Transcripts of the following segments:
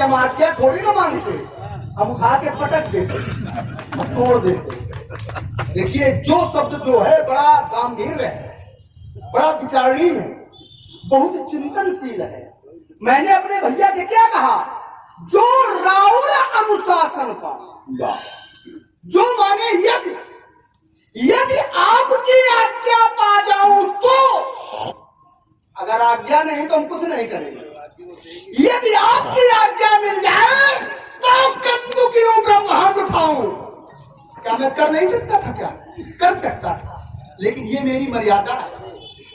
हम आज्ञा थोड़ी ना मांगते, हम उठा के पटक देते, हम तोड़ देते। देखिए जो शब्द जो है बड़ा गंभीर है, बड़ा विचारणीय है, बहुत चिंतनशील है। मैंने अपने भैया से क्या कहा, जो राउर अनुशासन का, जो माने यदि आपकी आज्ञा पा जाऊं तो, अगर आज्ञा नहीं तो हम कुछ नहीं करेंगे। यदि आपकी आज्ञा मिल जाए तो कंदू की ब्रह्मांड उठाऊं। क्या मैं कर नहीं सकता था? क्या कर सकता था, लेकिन ये मेरी मर्यादा है।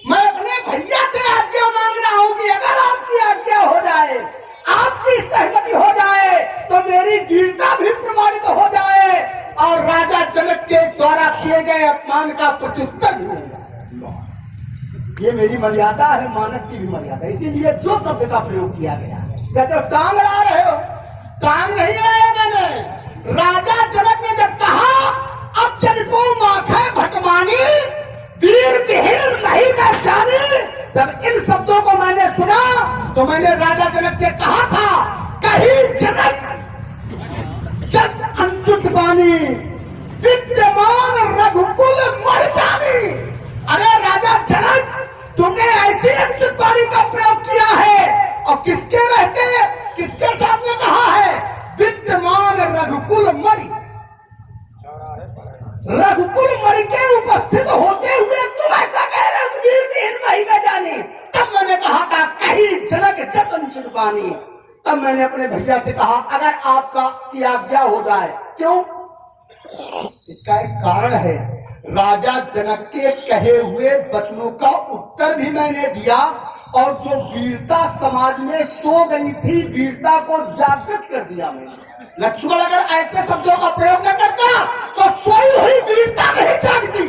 मैं अपने भैया से आज्ञा मांग रहा हूं कि अगर आपकी आज्ञा हो जाए, आपकी सहमति हो जाए तो मेरी वीरता भी प्रमाणित हो जाए और राजा जनक के द्वारा किए गए अपमान का प्रत्युत्तर भी होगा। ये मेरी मर्यादा है, मानस की भी मर्यादा। इसीलिए जो शब्द का प्रयोग किया गया, कहते हो टांग अड़ा रहे हो, टांग नहीं अड़ाया मैंने। राजा जनक ने जब कहा अब चलिको माखे भटमानी वीर विहीन नहीं मैं जानी, जब इन शब्दों को मैंने सुना तो मैंने राजा जनक से कहा था, कहीं जनक जस अंजुट बानी विद्यमान रघुकुल मर जानी। अरे राजा जनक, तुमने ऐसी अंजुट बानी का प्रयोग किया है और किसके रहते, किसके सामने कहा है, विद्यमान रघुकुल मरी। रघुकुल मरी के उपस्थित होते हुए तुम ऐसा कह रहे हो वीर विहीन नहीं मैं जानी। तब मैंने कहा था कहीं जनक जस अंजुट बानी। तब मैंने अपने भैया से कहा अगर आपका की आज्ञा हो जाए। क्यों? इसका एक कारण है, राजा जनक के कहे हुए वचनों का उत्तर भी मैंने दिया और जो वीरता समाज में सो गई थी, वीरता को जागृत कर दिया मैंने। लक्ष्मण अगर ऐसे शब्दों का प्रयोग न करता तो सोई हुई वीरता नहीं जागती।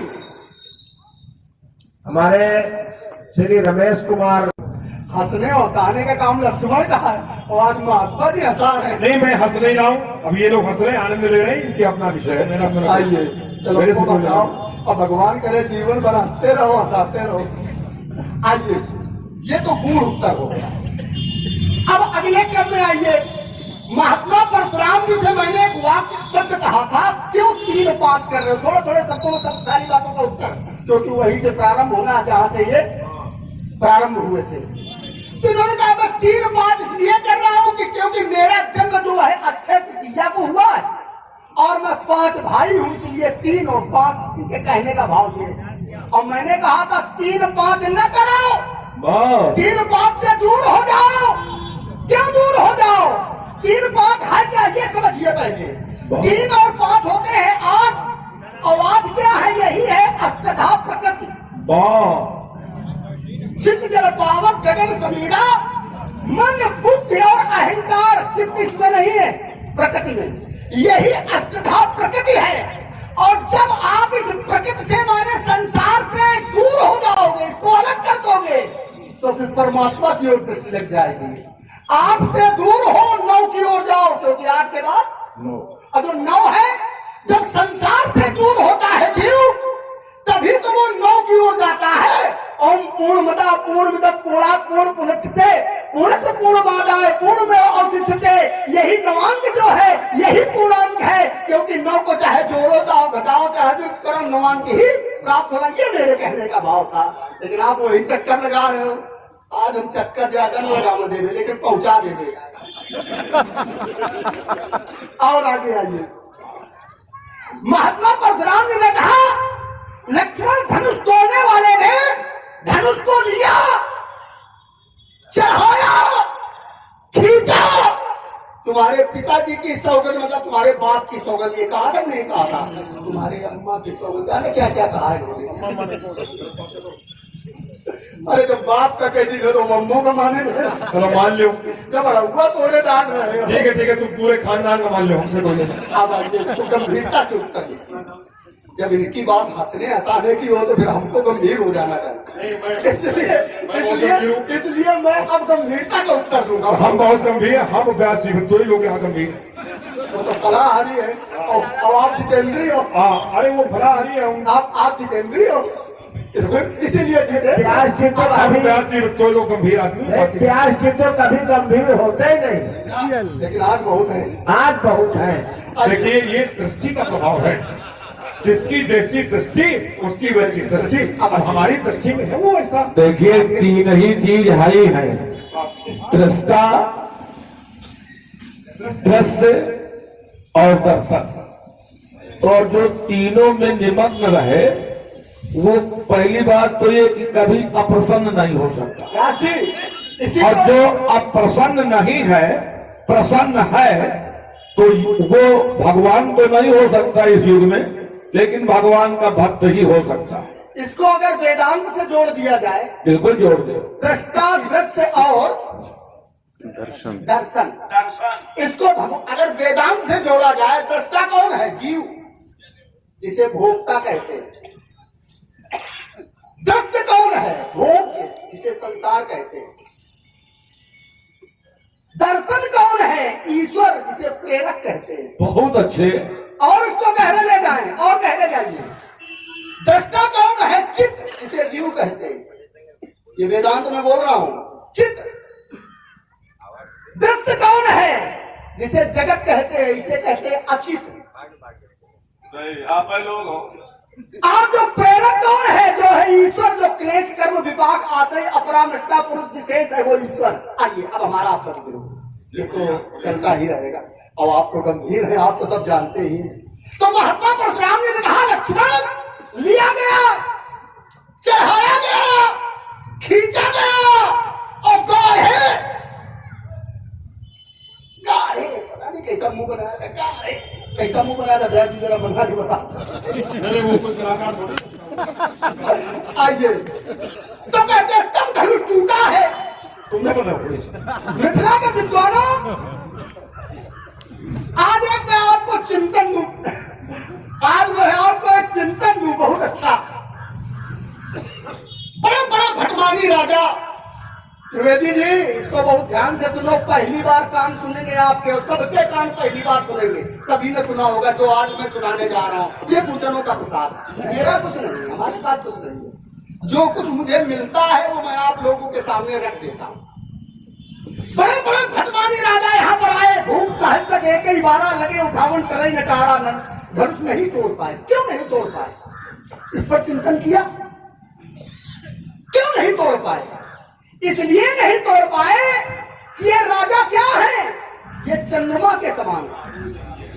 हमारे श्री रमेश कुमार, हंसने और हंसाने का काम लक्ष्मण का है और आज महात्मा जी हंसा रहे हैं। नहीं मैं हंस नहीं रहा हूँ, अब ये लोग हंस रहे हैं, आनंद ले रहे हैं, इनके अपना विषय है, मेरा अपना। आइए चलो हंसाओ और भगवान करे जीवन भर हंसते रहो, हंसाते रहो। आइए, ये तो गुण उत्तर हो गया। अब अगले क्रम में आइए, महात्मा परशुराम जी से मैंने एक वाक्य शब्द कहा था, क्यों 3-5 कर रहे हो? थोड़े थोड़े शब्दों में सब सारी बातों का उत्तर, क्योंकि वहीं से प्रारंभ होना जहां से ये प्रारंभ हुए थे। तो इन्होंने कहा मैं 3-5 इसलिए कर रहा हूं कि क्योंकि मेरा जन्म जो है अक्षय तृतीया को हुआ है और मैं 5 भाई हूं, इसलिए 3 और 5 इनके कहने का भाव ये। और मैंने कहा था 3-5 न करो, 3-5 से दूर हो जाओ। क्यों दूर हो जाओ? 3-5 है क्या ये समझिए पहले। 3 और 5 होते हैं 8 और 8 क्या है? यही है अष्टधा प्रकृति। चित्त जल पावक गगन समीरा, मन बुद्धि और अहंकार चित्त इसमें नहीं है, प्रकृति में। यही अष्टधा प्रकृति है। और जब आप इस प्रकृति से माने संसार से दूर हो जाओगे, इसको अलग कर दोगे, तो फिर परमात्मा की ओर दृष्टि लग जाएगी। 8 से दूर हो 9 की ओर जाओ, क्योंकि 8 के बाद 9। अब जो 9 है, जब संसार से दूर होता है जीव, तभी तो वो 9 की ओर जाता है। ओम पूर्णमदा पूर्णमिदं पूर्णात् पूर्णमुदच्यते पूर्णस्य पूर्णमादाय पूर्णमेवावशिष्यते। यही नवांक जो है, यही पूर्णांक है, क्योंकि 9 को चाहे जोड़ो चाहे घटाओ चाहे जो करो, नवांक ही प्राप्त होगा। ये मेरे कहने का भाव था, लेकिन आप वही चक्कर लगा रहे हो। आज हम चक्कर ज्यादा नहीं लगा देंगे, लेकिन पहुंचा देंगे। और आगे आइए, महात्मा परशुराम जी ने कहा लक्ष्मण धनुष तोड़ने वाले ने धनुष को लिया, चढ़ाया, खींचा। तुम्हारे पिताजी की सौगंध, मतलब तुम्हारे बाप की सौगंध, ये कहा था नहीं कहा था? तुम्हारे अम्मा की सौगंध, क्या क्या कहा है? अरे जब बाप का कह दी तो मम्मो का माने। चलो मान लो, जब हुआ तोड़े दान रहे हो। ठीक है, तुम पूरे खानदान का मान लो, हमसे कोई नहीं। अब आइए तो गंभीरता से उत्तर दीजिए। जब इनकी बात हंसने हंसाने की हो तो फिर हमको गंभीर हो जाना चाहिए। इसलिए मैं अब गंभीरता का उत्तर दूंगा। हम बहुत गंभीर हैं, हम अभ्यास नहीं, दो ही लोग यहाँ गंभीर। वो तो फलाहारी है और आप जितेंद्री हो। अरे वो फलाहारी है, आप जितेंद्री हो। इसीलिए जीते। प्यार से तो आप कभी प्यार से तो लोग गंभीर आदमी होते हैं। प्यार से तो कभी गंभीर होते ही नहीं, लेकिन आज बहुत है। आज बहुत है। देखिए ये दृष्टि का प्रभाव है, जिसकी जैसी दृष्टि उसकी वैसी दृष्टि। अब हमारी दृष्टि में है वो ऐसा। देखिए तीन ही चीज हरी है, दृष्टा, दृश्य और दर्शन। और जो तीनों में निमग्न रहे वो पहली बात तो ये कि कभी अप्रसन्न नहीं हो सकता, राशि इसी और को जो अप्रसन्न नहीं है प्रसन्न है तो वो भगवान तो नहीं हो सकता इस युग में, लेकिन भगवान का भक्त ही हो सकता है। इसको अगर वेदांत से जोड़ दिया जाए, बिल्कुल जोड़ दो। दृष्टा, दृश्य और दर्शन, इसको अगर वेदांत से जोड़ा जाए, दृष्टा कौन है? जीव, जिसे भोक्ता कहते हैं। दृश्य कौन है? भोग, जिसे संसार कहते हैं। दर्शन कौन है? ईश्वर, जिसे प्रेरक कहते हैं। बहुत अच्छे। और उसको गहरे ले जाएं और गहरे जाइए। दृष्टा कौन है? चित्त, जिसे जीव कहते हैं। ये वेदांत में बोल रहा हूं, चित्त। दृश्य कौन है? जिसे जगत कहते हैं, इसे कहते हैं अचित। आप लोग हो। और जो प्रेरक कौन है? जो है ईश्वर, जो क्लेश कर्म विपाक आशय अपरामृष्टा पुरुष विशेष है, वो ईश्वर। आइए अब हमारा आपका गुरु, ये तो चलता ही रहेगा। और आप तो गंभीर है, आप तो सब जानते ही हैं। तो महात्मा परशुराम जी ने कहा, लक्ष्मण, लिया गया, चढ़ाया गया, खींचा गया और गाढ़े गाढ़े, पता नहीं कैसा मुंह बनाया था, गाढ़े कैसा मुंह बनाया था, भैया जी जरा बना के बता। मेरे वो कोई कलाकार थोड़ी। आइए तो कहते हैं तब धनुष टूटा है। तुमने बोला कोई। मिथिला के विद्वानों, आज एक मैं आपको चिंतन दूं, आज मैं आपको एक चिंतन दूं बहुत अच्छा। बड़ा बड़ा भटमानी राजा त्रिवेदी जी, इसको बहुत ध्यान से सुनो। पहली बार कान सुनेंगे आपके, और सबके कान पहली बार सुनेंगे, कभी न सुना होगा जो आज मैं सुनाने जा रहा हूँ। ये पूजनों का प्रसाद, मेरा कुछ नहीं, हमारे पास कुछ नहीं है। जो कुछ मुझे मिलता है वो मैं आप लोगों के सामने रख देता हूँ। बड़े बड़े भटमानी राजा यहाँ पर आए, भूख साहिब तक एक ही 12 लगे, उठावन टरई नटारा धनुष नहीं तोड़ पाए। क्यों नहीं तोड़ पाए? इस पर चिंतन किया, क्यों नहीं तोड़ पाए? इसलिए नहीं तोड़ पाए कि ये राजा क्या है? ये चंद्रमा के समान है।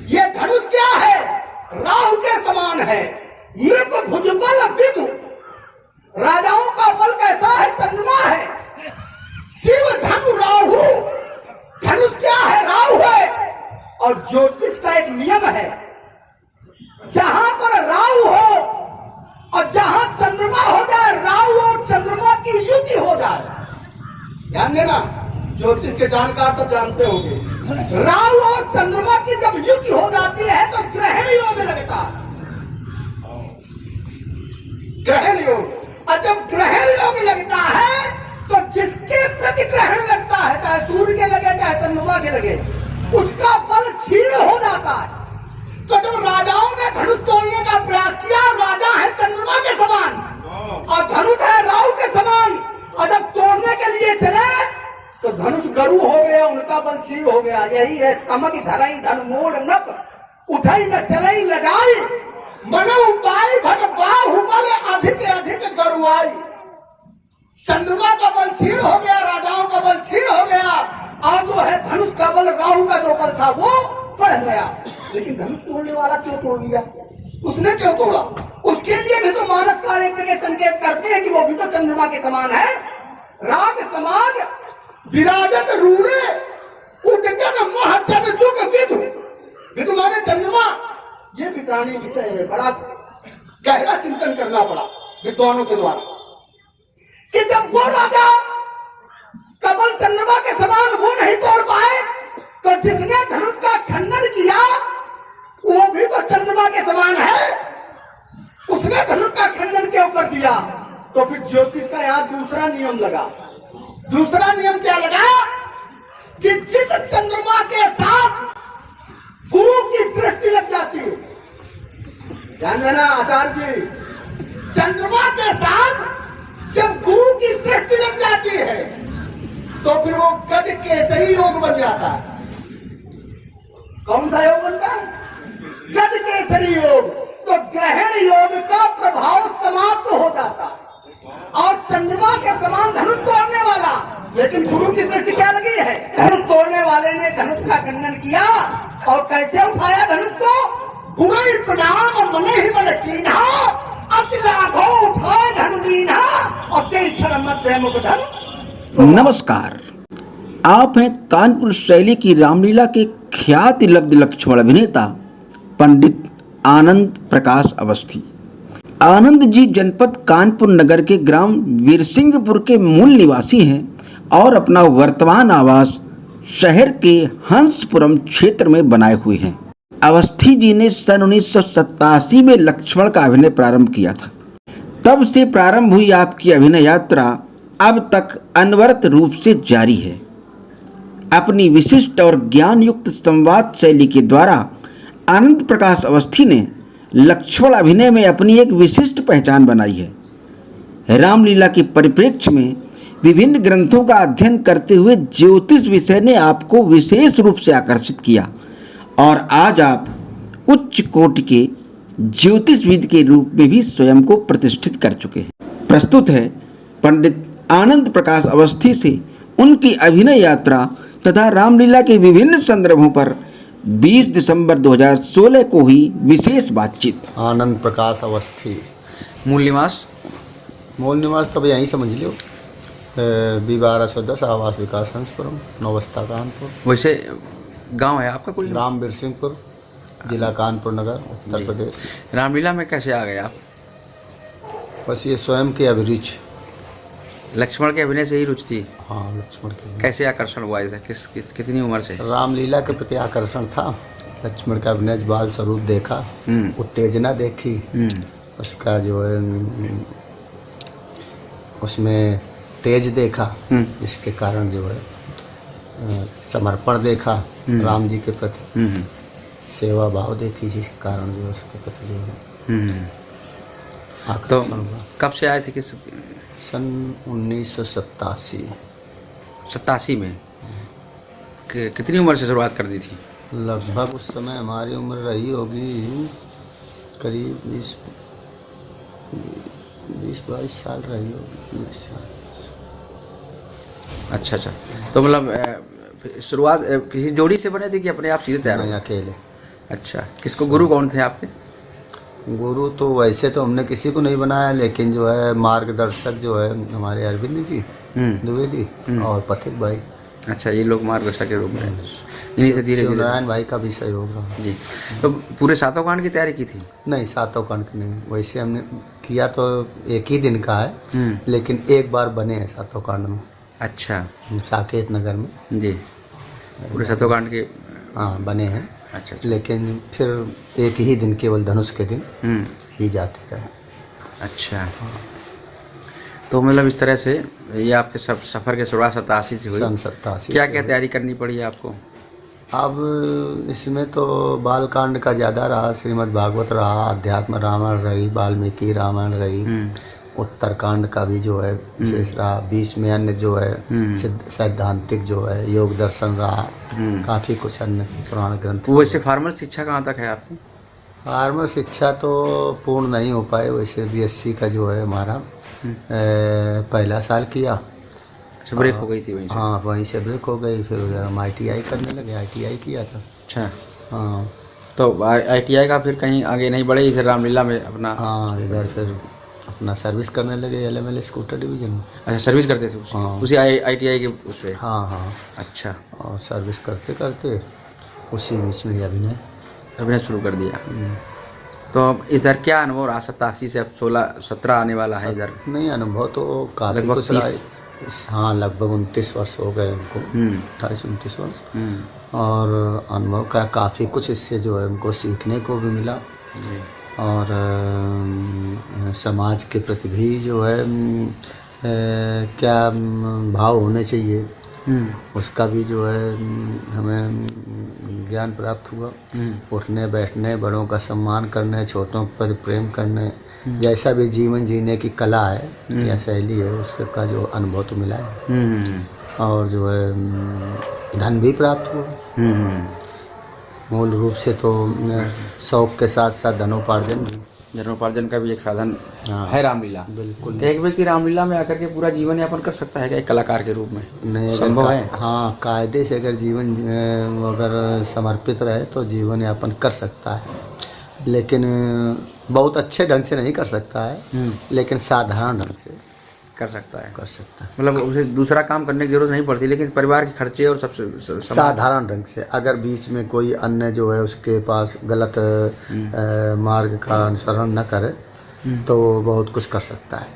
ये धनुष क्या है? राहु के समान है। नृप भुजबल विदु, राजाओं का बल कैसा है? चंद्रमा है। शिव धनु राहु, धनुष क्या है? राहु है। और ज्योतिष का एक नियम है, जहां पर राहु हो और जहां चंद्रमा हो जाए, राहु और चंद्रमा की युति हो जाए, ध्यान देना, ज्योतिष के जानकार सब जानते होंगे। राहु और चंद्रमा की जब युति हो जाती है तो ग्रहण योग लगता है। ग्रहण योग, और जब ग्रहण योग लगता है तो जिसके प्रति ग्रहण लगता है, चाहे सूर्य के लगे चाहे चंद्रमा के लगे, उसका बल क्षीण हो जाता है। तो जब राजाओं ने धनुष तोड़ने का प्रयास किया, राजा है चंद्रमा के समान और धनुष है राहु के समान, और जब तोड़ने के लिए चले तो धनुष गरु हो गया, उनका बल क्षीण हो गया। यही है तमक धरई धन मोड़ नप, उठई न चलई लगाई, मनो उपाय भट बाहुबल अधिक अधिक गरुआई। चंद्रमा का बल क्षीण हो गया, राजाओं का बल क्षीण हो गया, और जो है धनुष का बल, राहु का जो बल था वो बढ़ गया। लेकिन धनुष तोड़ने वाला क्यों तोड़ लिया? उसने क्यों तोड़ा? उसके लिए भी तो मानस काल एक जगह संकेत करते हैं कि वो भी तो चंद्रमा के समान है। राग समाज विराजत रूरे उठकर महचन जुग विदु, विदु माने चंद्रमा। ये विचारणी विषय है, बड़ा गहरा चिंतन करना पड़ा विद्वानों के द्वारा कि जब वो राजा कबल चंद्रमा के समान वो नहीं तोड़ पाए, तो जिसने धनुष का खंडन किया वो भी तो चंद्रमा के समान है, उसने धनुष का खंडन क्यों कर दिया? तो फिर ज्योतिष का यहाँ दूसरा नियम लगा। दूसरा नियम क्या लगा कि जिस चंद्रमा के साथ गुरु की दृष्टि लग जाती है, ध्यान देना आचार्य जी, चंद्रमा के साथ जब गुरु की दृष्टि लग जाती है तो फिर वो गज केसरी योग बन जाता है। कौन सा योग बनता है? गज केसरी योग। तो ग्रहण योग का प्रभाव समाप्त हो जाता है और चंद्रमा के समान धनुष तोड़ने वाला, लेकिन गुरु की दृष्टि क्या लगी है? धनुष तोड़ने वाले ने धनुष का खंडन किया और कैसे उठाया धनुष को? गुरु प्रणाम मने ही मन कीन्हा, अति लाघो उठाए धनु दीन्हा और तेज क्षण मध्य मुख धनु। नमस्कार, आप हैं कानपुर शैली की रामलीला के ख्याति लब्ध लक्ष्मण अभिनेता पंडित आनंद प्रकाश अवस्थी। आनंद जी जनपद कानपुर नगर के ग्राम वीरसिंहपुर के मूल निवासी हैं और अपना वर्तमान आवास शहर के हंसपुरम क्षेत्र में बनाए हुए हैं। अवस्थी जी ने सन 1987 में लक्ष्मण का अभिनय प्रारंभ किया था। तब से प्रारंभ हुई आपकी अभिनय यात्रा अब तक अनवरत रूप से जारी है। अपनी विशिष्ट और ज्ञान युक्त संवाद शैली के द्वारा आनंद प्रकाश अवस्थी ने लक्ष्मण अभिनय में अपनी एक विशिष्ट पहचान बनाई है। रामलीला के परिप्रेक्ष्य में विभिन्न ग्रंथों का अध्ययन करते हुए ज्योतिष विषय ने आपको विशेष रूप से आकर्षित किया और आज आप उच्च कोटि के ज्योतिषविद के रूप में भी स्वयं को प्रतिष्ठित कर चुके हैं। प्रस्तुत है पंडित आनंद प्रकाश अवस्थी से उनकी अभिनय यात्रा तथा रामलीला के विभिन्न संदर्भों पर 20 दिसंबर 2016 को हुई विशेष बातचीत। आनंद प्रकाश अवस्थी। मूल निवास? मूल निवास तो यहीं समझ लियो, B1210 आवास विकास हंसपुरम, नौबस्ता कानपुर। वैसे गांव है आपका कोई? ग्राम वीरसिंहपुर, जिला कानपुर नगर, उत्तर प्रदेश। रामलीला में कैसे आ गए आप? बस ये स्वयं की अभिरुचि। लक्ष्मण के अभिनय से ही रुचि थी? हाँ, लक्ष्मण की। कैसे आकर्षण हुआ इसे? कितनी उम्र से? रामलीला के प्रति आकर्षण था। लक्ष्मण का अभिनय बाल स्वरूप देखा, उत्तेजना देखी, उसका जो है उसमें तेज देखा, जिसके कारण जो है समर्पण देखा राम जी के प्रति, सेवा भाव देखी, जिसके कारण जो उसके प्रति जो है तो आकर्षण हुआ। कब से आए थे? किस सन 1987। 87 में? कितनी उम्र से शुरुआत कर दी थी? लगभग उस समय हमारी उम्र रही होगी करीब 20-22 साल रही होगी। 20 साल। अच्छा। तो मतलब शुरुआत किसी जोड़ी से बने थे कि अपने आप सीधे तैयार? नहीं, अकेले। अच्छा। किसको गुरु कौन थे आपके? गुरु तो वैसे तो हमने किसी को नहीं बनाया, लेकिन जो है मार्गदर्शक जो है हमारे अरविंद जी द्विवेदी और पथिक भाई। अच्छा, ये लोग मार्गदर्शक के रूप में इन्हीं से धीरे धीरे नारायण भाई का भी सहयोग रहा जी। तो पूरे सातों कांड की तैयारी की थी? नहीं, सातों कांड की नहीं। वैसे हमने किया तो एक ही दिन का है, लेकिन एक बार बने हैं सातों कांड में। अच्छा। साकेत नगर में जी, पूरे सातों कांड के? हाँ, बने हैं। अच्छा। लेकिन फिर एक ही दिन, केवल धनुष के दिन ही जाते रहे। अच्छा। तो मतलब इस तरह से ये आपके सफ़र के शुरुआत 87 से हुई? सन 87। क्या क्या तैयारी करनी पड़ी आपको? अब इसमें तो बाल कांड का ज़्यादा रहा, श्रीमद् भागवत रहा, अध्यात्म रामायण रही, वाल्मीकि रामायण रही, उत्तरकांड का भी जो है विशेष रहा, 20 में अन्य जो है सैद्धांतिक जो है योग दर्शन रहा, काफ़ी कुछ अन्य पुराण ग्रंथ। वैसे फार्मल शिक्षा कहाँ तक है आपकी? फार्मल शिक्षा तो पूर्ण नहीं हो पाए। वैसे BSc का जो है हमारा पहला साल किया। अच्छा, ब्रेक हो गई थी वहीं से? हाँ, वहीं से ब्रेक हो गई। फिर उधर हम ITI करने लगे, ITI किया था। अच्छा। हाँ, तो ITI का फिर कहीं आगे नहीं बढ़े इधर रामलीला में अपना? हाँ, इधर फिर अपना सर्विस करने लगे LML स्कूटर डिवीजन में। अच्छा, सर्विस करते थे हाँ। उसी ITI के उस पर? हाँ। अच्छा। और सर्विस करते करते उसी बीच में अभिनय शुरू कर दिया। तो इधर क्या अनुभव रहा? 87 से अब 16-17 आने वाला है इधर। नहीं, अनुभव तो काफ़ी लगभग कुछ रहा। हाँ, लगभग 29 वर्ष हो गए उनको, 28-29 वर्ष। और अनुभव का काफ़ी कुछ इससे जो है उनको सीखने को भी मिला। और समाज के प्रति भी जो है क्या भाव होने चाहिए, उसका भी जो है हमें ज्ञान प्राप्त हुआ। उठने बैठने, बड़ों का सम्मान करने, छोटों पर प्रेम करने, जैसा भी जीवन जीने की कला है या शैली है, उसका जो अनुभव तो मिला है। और जो है धन भी प्राप्त हुआ। मूल रूप से तो शौक के साथ साथ धनोपार्जन भी, धनोपार्जन का भी एक साधन हाँ। है रामलीला। बिल्कुल। तो एक व्यक्ति रामलीला में आकर के पूरा जीवन यापन कर सकता है क्या एक कलाकार के रूप में? नहीं, संभव है? हाँ, कायदे से अगर जीवन अगर समर्पित रहे तो जीवन यापन कर सकता है, लेकिन बहुत अच्छे ढंग से नहीं कर सकता है, लेकिन साधारण ढंग से कर सकता है। कर सकता है। मतलब उसे दूसरा काम करने की जरूरत नहीं पड़ती, लेकिन परिवार के खर्चे और सबसे साधारण ढंग से अगर बीच में कोई अन्य जो है उसके पास गलत मार्ग का अनुसरण न करे तो बहुत कुछ कर सकता है।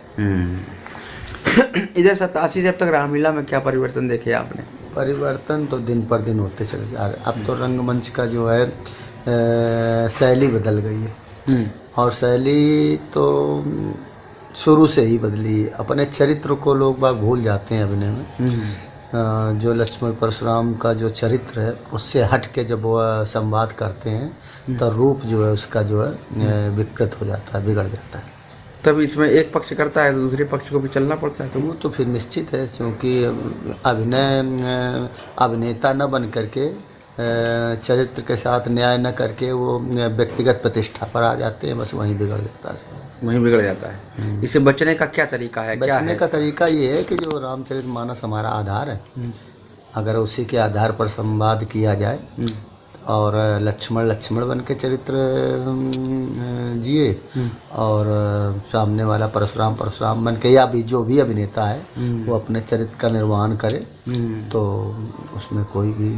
इधर 87 से अब तक रामलीला में क्या परिवर्तन देखे आपने? परिवर्तन तो दिन पर दिन होते चले जा रहे। अब तो रंगमंच का जो है शैली बदल गई है, और शैली तो शुरू से ही बदली। अपने चरित्र को लोग बाग भूल जाते हैं अभिनय में। जो लक्ष्मण परशुराम का जो चरित्र है उससे हट के जब वो संवाद करते हैं तो रूप जो है उसका जो है विकृत हो जाता है, बिगड़ जाता है। तब इसमें एक पक्ष करता है तो दूसरे पक्ष को भी चलना पड़ता है। तो वो तो फिर निश्चित है, क्योंकि अभिनेता न बन करके चरित्र के साथ न्याय न करके वो व्यक्तिगत प्रतिष्ठा पर आ जाते हैं, बस वहीं बिगड़ जाता है, वहीं बिगड़ जाता है। इससे बचने का क्या तरीका है? बचने का तरीका ये है कि जो रामचरितमानस हमारा आधार है, अगर उसी के आधार पर संवाद किया जाए और लक्ष्मण बन के चरित्र जिए, और सामने वाला परशुराम बन के, या भी जो भी अभिनेता है वो अपने चरित्र का निर्वहन करे, तो उसमें कोई भी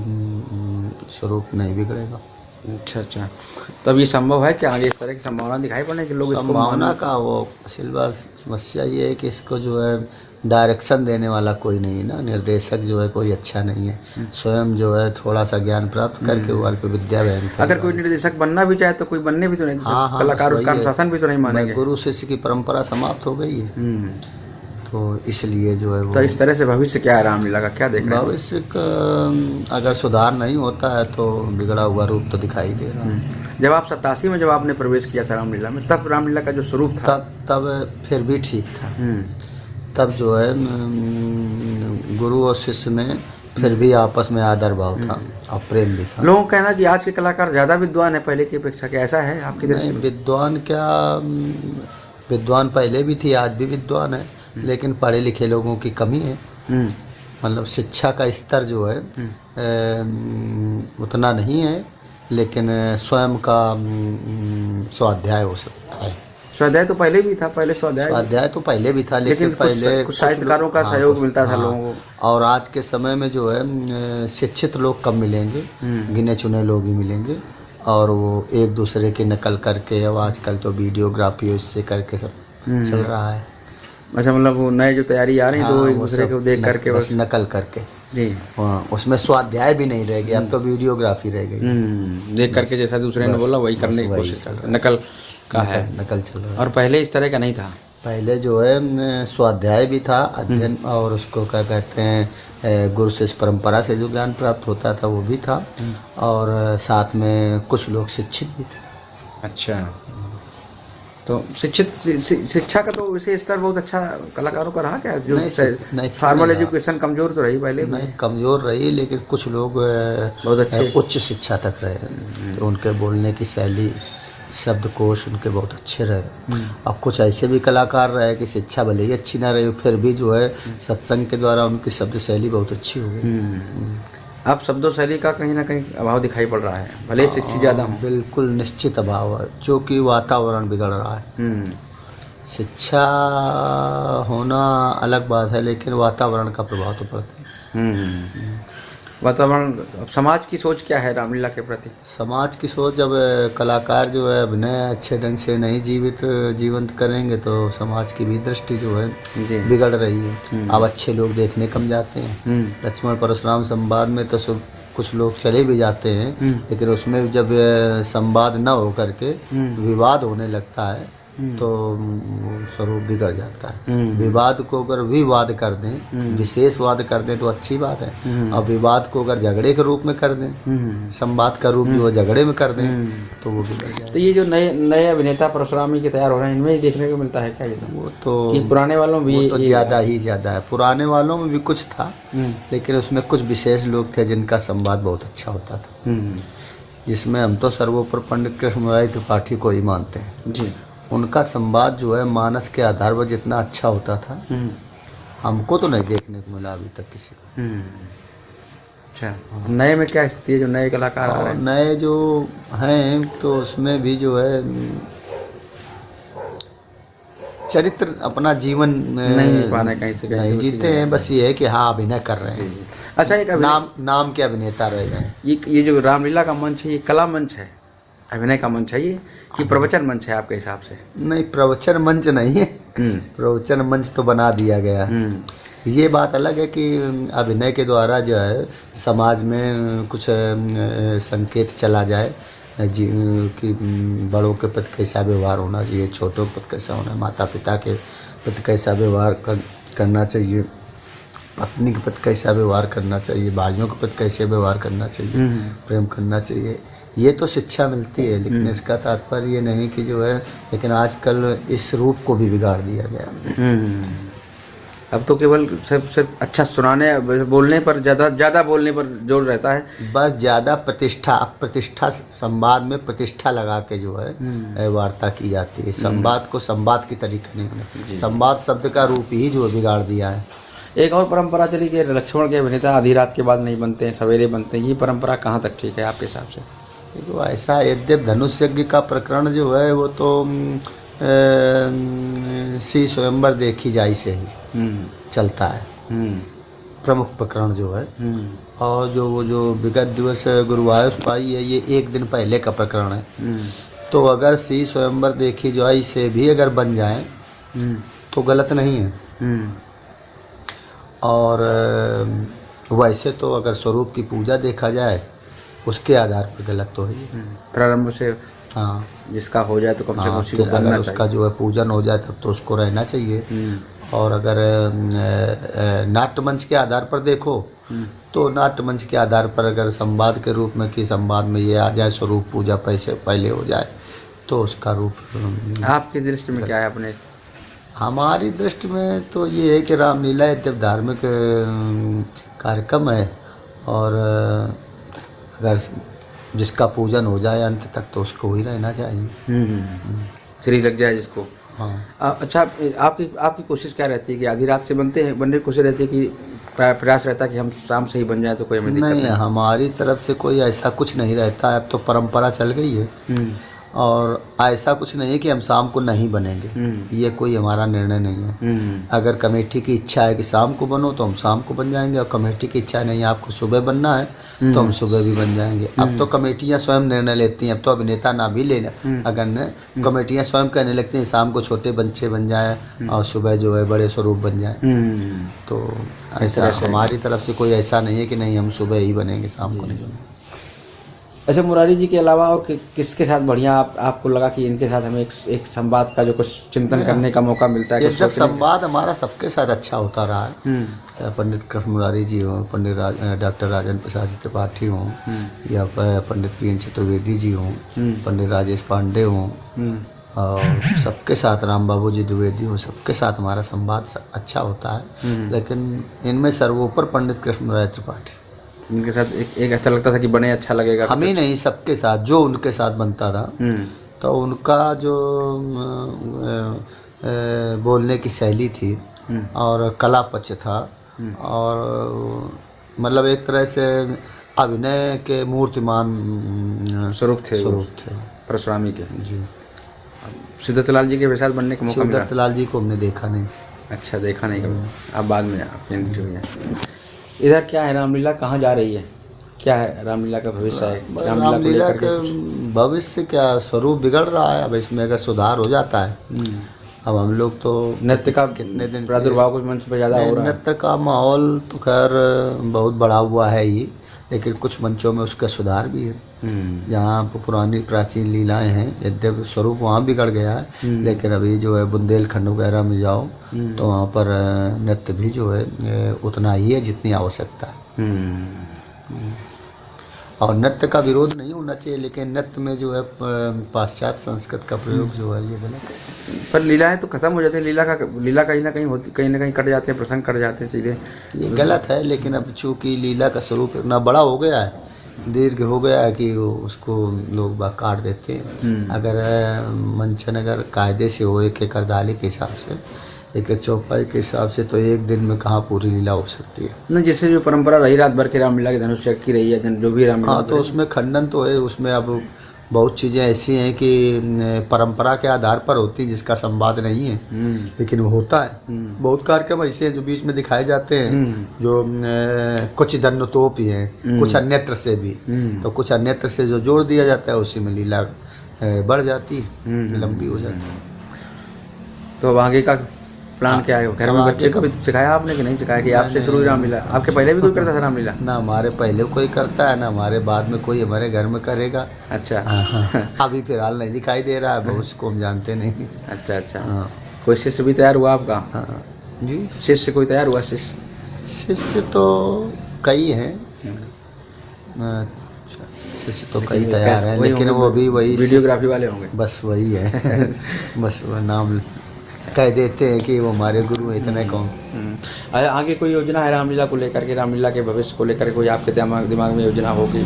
स्वरूप नहीं बिगड़ेगा। अच्छा। तब ये संभव है कि आगे इस तरह की संभावना दिखाई पड़ने के लोग संभावना का वो असल बात समस्या ये है कि इसको जो है डायरेक्शन देने वाला कोई नहीं है ना, निर्देशक जो है कोई अच्छा नहीं है, स्वयं जो है थोड़ा सा ज्ञान प्राप्त करके वो अल्प विद्या बहन। अगर कोई निर्देशक बनना भी चाहे तो कोई बनने भी तो नहीं, कलाकार उसका अनुशासन भी तो नहीं मानेंगे। गुरु शिष्य की परंपरा समाप्त हो गई है, तो इसलिए जो है वो। तो इस तरह से भविष्य क्या है रामलीला का, क्या देखना? भविष्य का अगर सुधार नहीं होता है तो बिगड़ा हुआ रूप तो दिखाई दे रहा है। जब आप 87 में जब आपने प्रवेश किया था रामलीला में, तब रामलीला का जो स्वरूप था तब फिर भी ठीक था। तब जो है गुरु और शिष्य में फिर भी आपस में आदर भाव था और प्रेम भी था। लोगों का कहना कि आज के कलाकार ज्यादा विद्वान है पहले की अपेक्षा, क्या ऐसा है आपकी दृष्टि में? विद्वान क्या, विद्वान पहले भी थी, आज भी विद्वान है, लेकिन पढ़े लिखे लोगों की कमी है। मतलब शिक्षा का स्तर जो है उतना नहीं है, लेकिन स्वयं का स्वाध्याय हो सकता है। स्वाध्याय तो पहले भी था, स्वाध्याय तो पहले भी था, लेकिन पहले कुछ साहित्यकारों का सहयोग मिलता था लोगों को। और आज के समय में जो है शिक्षित लोग कम मिलेंगे, गिने चुने लोग ही मिलेंगे, और वो एक दूसरे की नकल करके, अब आजकल तो वीडियोग्राफी इससे करके सब चल रहा है। अच्छा, मतलब वो नए जो तैयारी आ रही है तो एक दूसरे को देख करके बस नकल करके जी, उसमें स्वाध्याय भी नहीं रह गया, अब तो वीडियोग्राफी रह गई। देख करके जैसा दूसरे ने बोला वही करने की कोशिश कर रहे हैं, नकल का है, नकल चल रहा है। और पहले इस तरह का नहीं था। पहले जो है स्वाध्याय भी था, अध्ययन, और उसको क्या कहते हैं गुरु शिष्य परंपरा से जो ज्ञान प्राप्त होता था वो भी था, और साथ में कुछ लोग शिक्षित भी थे। अच्छा, तो शिक्षा का तो वैसे स्तर बहुत अच्छा कलाकारों का रहा क्या? जो नहीं, फॉर्मल एजुकेशन कमजोर तो रही पहले? नहीं, कमजोर रही, लेकिन कुछ लोग बहुत अच्छे उच्च शिक्षा तक रहे, तो उनके बोलने की शैली, शब्दकोश उनके बहुत अच्छे रहे। अब कुछ ऐसे भी कलाकार रहे कि शिक्षा भले ही अच्छी ना रही, फिर भी जो है सत्संग के द्वारा उनकी शब्द शैली बहुत अच्छी हो गई। अब शब्दों शैली का कहीं ना कहीं अभाव दिखाई पड़ रहा है, भले ही शिक्षित ज्यादा हो। बिल्कुल निश्चित अभाव है, जो कि वातावरण बिगड़ रहा है। शिक्षा होना अलग बात है, लेकिन वातावरण का प्रभाव तो पड़ता है। वातावरण, समाज की सोच क्या है रामलीला के प्रति? समाज की सोच, जब कलाकार जो है अभिनय अच्छे ढंग से नहीं जीवंत करेंगे तो समाज की भी दृष्टि जो है बिगड़ रही है। अब अच्छे लोग देखने कम जाते हैं। लक्ष्मण परशुराम संवाद में तो कुछ लोग चले भी जाते हैं, लेकिन उसमें जब संवाद न हो करके विवाद होने लगता है तो स्वरूप बिगड़ जाता है। विवाद को अगर विवाद कर दें, विशेष वाद कर दें तो अच्छी बात है, और विवाद को अगर झगड़े के रूप में कर दें, संवाद का रूप जो है झगड़े में कर दें, तो वो बिगड़ जाए। तो ये जो नए अभिनेता परशुरामी के तैयार हो रहे हैं, इनमें ही देखने को मिलता है क्या ये? वो तो कि पुराने वालों में भी तो ज्यादा है। पुराने वालों में भी कुछ था, लेकिन उसमें कुछ विशेष लोग थे जिनका संवाद बहुत अच्छा होता था, जिसमें हम तो सर्वोपरि पंडित कृष्णमुरारी त्रिपाठी को ही मानते हैं जी। उनका संवाद जो है मानस के आधार पर जितना अच्छा होता था, हमको तो नहीं देखने को मिला अभी तक किसी को। अच्छा, नए में क्या स्थिति है जो नए कलाकार आ रहे हैं? नए जो हैं तो उसमें भी जो है चरित्र अपना जीवन नहीं पाने कहीं से नहीं जीते हैं, बस ये है कि हाँ अभिनय कर रहे हैं। अच्छा, एक नाम के अभिनेता रह गए। ये जो रामलीला का मंच है, ये कला मंच है, अभिनय का मंच है ये, कि प्रवचन मंच है आपके हिसाब से? नहीं, प्रवचन मंच नहीं है, प्रवचन मंच तो बना दिया गया। ये बात अलग है कि अभिनय के द्वारा जो है समाज में कुछ संकेत चला जाए कि बड़ों के प्रति कैसा व्यवहार होना चाहिए, छोटों के प्रति कैसा होना, माता पिता के प्रति कैसा व्यवहार करना चाहिए, पत्नी के प्रति कैसा व्यवहार करना चाहिए, भाइयों के प्रति कैसे व्यवहार करना चाहिए, प्रेम करना चाहिए, ये तो शिक्षा मिलती है। लेकिन इसका तात्पर्य ये नहीं कि जो है, लेकिन आजकल इस रूप को भी बिगाड़ दिया गया। अब तो केवल सिर्फ अच्छा सुनाने बोलने पर ज़्यादा बोलने पर जोर रहता है, बस ज़्यादा प्रतिष्ठा संवाद में प्रतिष्ठा लगा के जो है वार्ता की जाती है। संवाद को संवाद की तरीके नहीं होने, संवाद शब्द का रूप ही जो बिगाड़ दिया है। एक और परंपरा चली कि लक्ष्मण के अभिनेता आधी रात के बाद नहीं बनते हैं, सवेरे बनते हैं, ये परंपरा कहाँ तक ठीक है आपके हिसाब से? तो ऐसा यद्यप धनुष यज्ञ का प्रकरण जो है वो तो श्री स्वयंवर देखी जाई से ही चलता है, प्रमुख प्रकरण जो है। और जो विगत दिवस गुरुवायुष पाई है, ये एक दिन पहले का प्रकरण है। तो अगर श्री स्वयंवर देखी जाई से भी अगर बन जाए तो गलत नहीं है। और वैसे तो अगर स्वरूप की पूजा देखा जाए उसके आधार पर गलत तो है प्रारंभ से। हाँ, जिसका हो जाए तो कम से कम उसी को अगर करना उसका जो है पूजन हो जाए तब तो उसको रहना चाहिए। और अगर नाट्य मंच के आधार पर देखो तो नाट्य मंच के आधार पर अगर संवाद के रूप में कि संवाद में ये आ जाए, स्वरूप पूजा पहले हो जाए तो उसका रूप। आपकी दृष्टि में क्या है? अपने हमारी दृष्टि में तो ये है कि रामलीला यद्यप धार्मिक कार्यक्रम है, और अगर जिसका पूजन हो जाए अंत तक तो उसको ही रहना चाहिए, श्री लग जाए जिसको। हाँ। अच्छा, आपकी कोशिश क्या रहती है कि आधी रात से बनने की कोशिश रहती है कि प्रयास रहता है कि हम शाम से ही बन जाए तो कोई हमें दिक्कत नहीं? हमारी तरफ से कोई ऐसा कुछ नहीं रहता है, अब तो परंपरा चल गई है। और ऐसा कुछ नहीं है कि हम शाम को नहीं बनेंगे, ये कोई हमारा निर्णय नहीं है। अगर कमेटी की इच्छा है कि शाम को बनो तो हम शाम को बन जाएंगे, और कमेटी की इच्छा नहीं है आपको सुबह बनना है तो हम सुबह भी बन जाएंगे। अब तो कमेटियां स्वयं निर्णय लेती हैं, अब तो अभिनेता ना भी लेना, अगर कमेटियां स्वयं कहने लगती हैं शाम को छोटे बच्चे बन जाए और सुबह जो है बड़े स्वरूप बन जाए। तो ऐसा हमारी तरफ से कोई ऐसा नहीं है कि नहीं हम सुबह ही बनेंगे, शाम को नहीं बनेंगे। अच्छा, मुरारी जी के अलावा और किसके साथ बढ़िया आपको लगा कि इनके साथ हमें एक संवाद का जो कुछ चिंतन करने का मौका मिलता है? जब संवाद हमारा सबके साथ अच्छा होता रहा है, चाहे पंडित कृष्ण मुरारी जी हों, पंडित डॉक्टर राजेंद्र प्रसाद त्रिपाठी हों, या पंडित पीएन चतुर्वेदी जी हों, पंडित राजेश पांडे हों, और सबके साथ राम बाबू जी द्विवेदी हों, सबके साथ हमारा संवाद अच्छा होता है। लेकिन इनमें सर्वोपरि पंडित कृष्ण मुरारी त्रिपाठी, इनके साथ एक ऐसा लगता था कि बने अच्छा लगेगा। हम ही नहीं, सबके साथ जो उनके साथ बनता था तो उनका जो बोलने की शैली थी और कला पक्ष था, और मतलब एक तरह से अभिनय के मूर्तिमान स्वरूप थे परशुरामी के। सिद्धतलाल जी के साथ बनने का मौका मिला? सिद्धतलाल जी को हमने देखा नहीं। अच्छा, देखा नहीं कभी? अब बाद में आपकी इंटरव्यू है। इधर क्या है, रामलीला कहाँ जा रही है? क्या है रामलीला का भविष्य है? रामलीला का भविष्य क्या, स्वरूप बिगड़ रहा है। अब इसमें अगर सुधार हो जाता है, अब हम लोग तो नृत्य का कितने दिन प्रादुर्भाव कुछ मंच पर ज़्यादा हो रहा है? नृत्य का माहौल तो खैर बहुत बढ़ा हुआ है ही, लेकिन कुछ मंचों में उसका सुधार भी है। जहाँ पुरानी प्राचीन लीलाएं हैं, यद्यपि स्वरूप वहाँ बिगड़ गया है, लेकिन अभी जो है बुंदेलखंड वगैरह में जाओ तो वहाँ पर नृत्य भी जो है उतना ही है जितनी आवश्यकता है। और नृत्य का विरोध नहीं होना चाहिए, लेकिन नृत्य में जो है पाश्चात्य संस्कृत का प्रयोग जो है ये गलत है। पर लीलाएं तो खत्म हो जाती है, लीला कहीं ना कहीं कट जाते हैं, प्रसंग कट जाते हैं सीधे। ये गलत है, लेकिन अब चूंकि लीला का स्वरूप इतना बड़ा हो गया है, दीर्घ हो गया है कि उसको लोग बाग काट देते हैं। अगर मंचन अगर कायदे से हो, एक अर्धाली के हिसाब से, एक चौपाई के हिसाब से, तो एक दिन में कहाँ पूरी लीला हो सकती है ना। जैसे जो परंपरा रही रात भर के रामलीला की धनुष की रही है, जो भी रामलीला, हाँ, तो उसमें खंडन तो है। उसमें अब बहुत चीज़ें ऐसी हैं कि परंपरा के आधार पर होती है, जिसका संवाद नहीं है, लेकिन वो होता है। बहुत कार्यक्रम ऐसे हैं जो बीच में दिखाए जाते हैं, जो कुछ दन्नतोप ही हैं, कुछ अन्यत्र से भी। तो कुछ अन्यत्र से जो जोड़ दिया जाता है, उसी में लीला बढ़ जाती है, लंबी हो जाती है। तो अब आगे का प्लान क्या है? घर में बच्चे को भी सिखाया आपने कि नहीं सिखाया कि आपसे शुरू हुई रामलीला? आपके पहले भी कोई करता था रामलीला? ना हमारे पहले कोई करता है, ना हमारे बाद में कोई हमारे घर में करेगा। अच्छा। अभी फिलहाल नहीं दिखाई दे रहा है, उसको हम जानते नहीं। अच्छा अच्छा। कोई शिष्य भी तैयार हुआ आपका? जी, शिष्य कोई तैयार हुआ? शिष्य तो कई हैं, शिष्य तो कई तैयार हैं, लेकिन वो अभी वही वीडियोग्राफी वाले होंगे, बस वही है। बस वो नाम कह देते हैं कि वो हमारे गुरु हैं, इतने कौन। आगे कोई योजना है रामलीला को लेकर के, रामलीला के भविष्य को लेकर कोई आपके दिमाग में योजना हो कि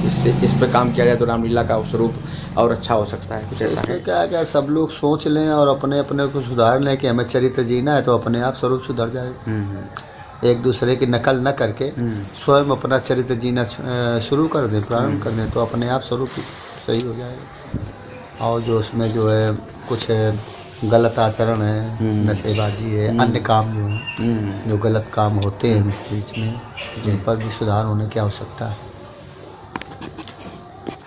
इस पर काम किया जाए तो रामलीला का स्वरूप और अच्छा हो सकता है? कुछ ऐसा है क्या सब लोग सोच लें और अपने अपने को सुधार लें कि हमें चरित्र जीना है, तो अपने आप स्वरूप सुधर जाएगा। एक दूसरे की नकल न करके स्वयं अपना चरित्र जीना शुरू कर दें, प्रारंभ कर दें, तो अपने आप स्वरूप सही हो जाएगा। और जो उसमें जो है कुछ गलत आचरण है, नशेबाजी है, अन्य काम जो गलत काम होते हैं बीच में, जिन पर भी सुधार होने की आवश्यकता है।